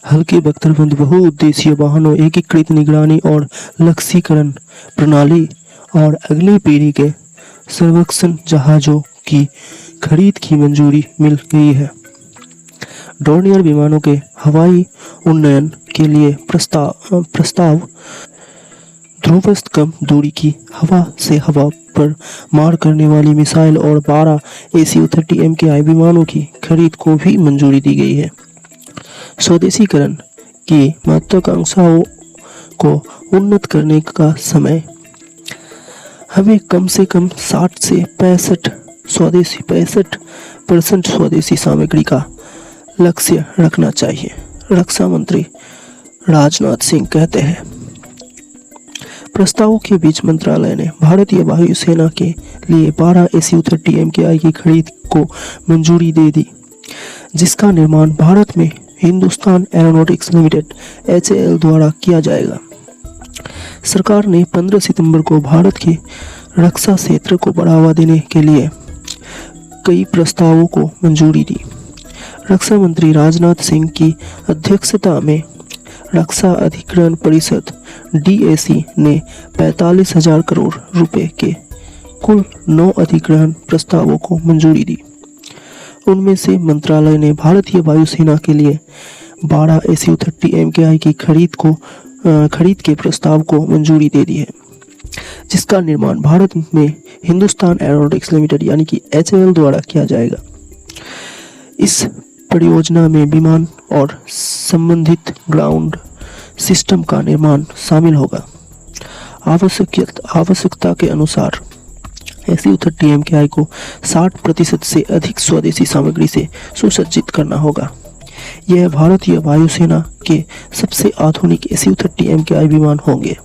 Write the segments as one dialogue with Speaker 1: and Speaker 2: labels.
Speaker 1: हल्के बख्तरबंद बहुउद्देशीय वाहनों, एकीकृत निगरानी और लक्ष्यीकरण प्रणाली और अगली पीढ़ी के सर्वेक्षण जहाजों की खरीद की मंजूरी मिल गई है। डोर्नियर विमानों के हवाई उन्नयन के लिए प्रस्ताव ध्रुवस्थ कम दूरी की हवा से हवा पर मार करने वाली मिसाइल और 12 ACU-30 MKI विमानों की खरीद को भी मंजूरी दी गई है। स्वदेशीकरण की महत्वाकांक्षाओं को उन्नत करने का समय हमें कम से कम 60 से 65% स्वदेशी सामग्री का लक्ष्य रखना चाहिए, रक्षा मंत्री राजनाथ सिंह कहते हैं। प्रस्तावों के बीच मंत्रालय ने भारतीय वायुसेना के लिए 12 ACU-30 MKI की खरीद को मंजूरी दे दी, जिसका निर्माण भारत में हिंदुस्तान एरोनॉटिक्स लिमिटेड HAL द्वारा किया जाएगा। सरकार ने 15 सितंबर को भारत के रक्षा क्षेत्र को बढ़ावा देने के लिए कई प्रस्तावों को मंजूरी दी। रक्षा मंत्री राजनाथ सिंह की अध्यक्षता में रक्षा अधिग्रहण परिषद DAC ने 45,000 करोड़ रुपए के कुल 9 अधिग्रहण प्रस्तावों को मंजूरी दी। उनमें से मंत्रालय ने भारतीय वायुसेना के लिए 12 ACU-30 MKI की खरीद के प्रस्ताव को मंजूरी दे दी है, जिसका निर्माण भारत में हिंदुस्तान एरोनॉटिक्स लिमिटेड यानी कि HAL द्वारा किया जाएगा। इस परियोजना में विमान और संबंधित ग्राउंड सिस्टम का निर्माण शामिल होगा। आवश्यकता के अनुसार ACU-30 MKI को 60% से अधिक स्वदेशी सामग्री से सुसज्जित करना होगा। यह भारतीय वायुसेना के सबसे आधुनिक ACU-30 MKI विमान होंगे।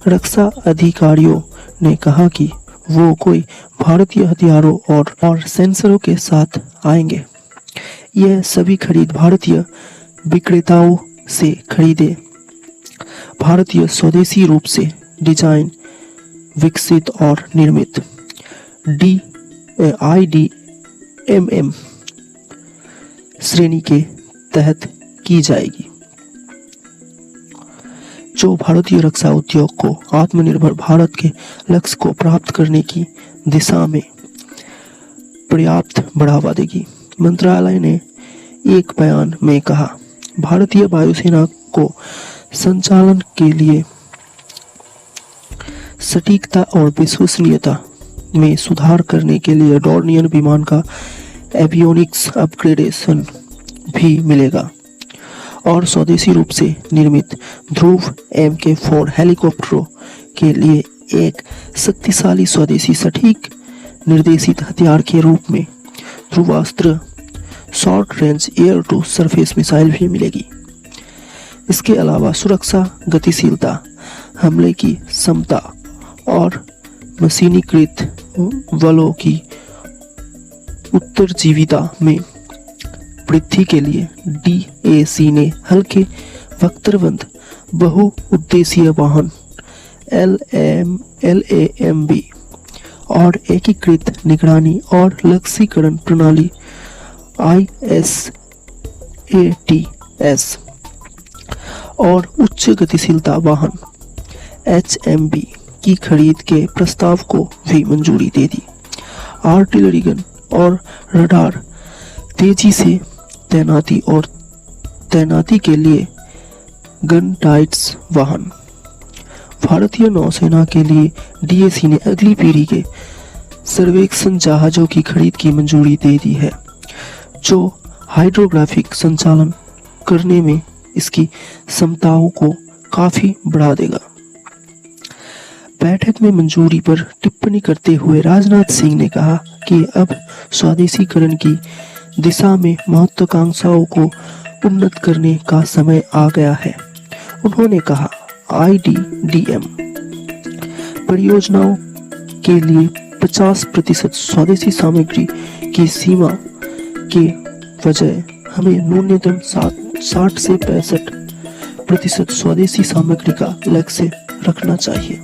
Speaker 1: रक्षा अधिकारियों ने कहा कि वो कोई भारतीय हथियारों और सेंसरों के साथ आएंगे। यह सभी खरीद भारतीय विक्रेताओं से खरीदे, भारतीय स्वदेशी रूप से डिजाइन, विकसित और निर्मित IDMM श्रेणी के तहत की जाएगी, जो भारतीय रक्षा उद्योग को आत्मनिर्भर भारत के लक्ष्य को प्राप्त करने की दिशा में पर्याप्त बढ़ावा देगी। मंत्रालय ने एक बयान में कहा, भारतीय वायुसेना को संचालन के लिए सटीकता और विश्वसनीयता में सुधार करने के लिए डोर्नियर विमान का एवियोनिक्स अपग्रेडेशन भी मिलेगा और स्वदेशी रूप से निर्मित ध्रुव MK4 हेलीकॉप्टरों के लिए एक शक्तिशाली स्वदेशी सटीक निर्देशित हथियार के रूप में Dhruvastra short range air to surface missile भी मिलेगी। इसके अलावा सुरक्षा, गतिशीलता, हमले की क्षमता और मशीनीकृत बलों की उत्तरजीविता में वृद्धि के लिए DAC ने हल्के बख्तरबंद बहुउद्देशीय वाहन LAMB और एकीकृत निगरानी और लक्ष्यीकरण प्रणाली ISATS और उच्च गतिशीलता वाहन HMB की खरीद के प्रस्ताव को भी मंजूरी दे दी। आर्टिलरी गन और रडार तेजी से तैनाती के लिए गन टाइट्स वाहन। भारतीय नौसेना के लिए DAC ने अगली पीढ़ी के सर्वेक्षण जहाजों की खरीद की मंजूरी दे दी है, जो हाइड्रोग्राफिक संचालन करने में इसकी क्षमताओं को काफी बढ़ा देगा। बैठक में मंजूरी पर टिप्पणी करते हुए राजनाथ सिंह ने कहा कि अब स्वदेशीकरण की दिशा में महत्वाकांक्षाओं को उन्नत करने का समय आ गया है। उन्होंने कहा, IDDM परियोजनाओं के लिए 50% स्वदेशी सामग्री की सीमा के बजाय हमें न्यूनतम 60 से 65% स्वदेशी सामग्री का लक्ष्य रखना चाहिए।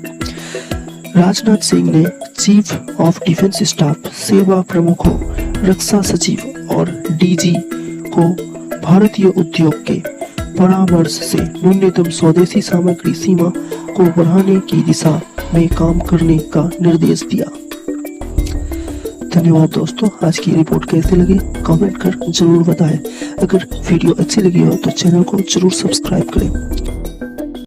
Speaker 1: राजनाथ सिंह ने चीफ ऑफ डिफेंस स्टाफ, सेवा प्रमुखों, रक्षा सचिव और DG को भारतीय उद्योग के परामर्श से न्यूनतम स्वदेशी सामग्री सीमा को बढ़ाने की दिशा में काम करने का निर्देश दिया। धन्यवाद दोस्तों, आज की रिपोर्ट कैसी लगी कमेंट कर जरूर बताएं। अगर वीडियो अच्छी लगी हो तो चैनल को जरूर सब्सक्राइब करें।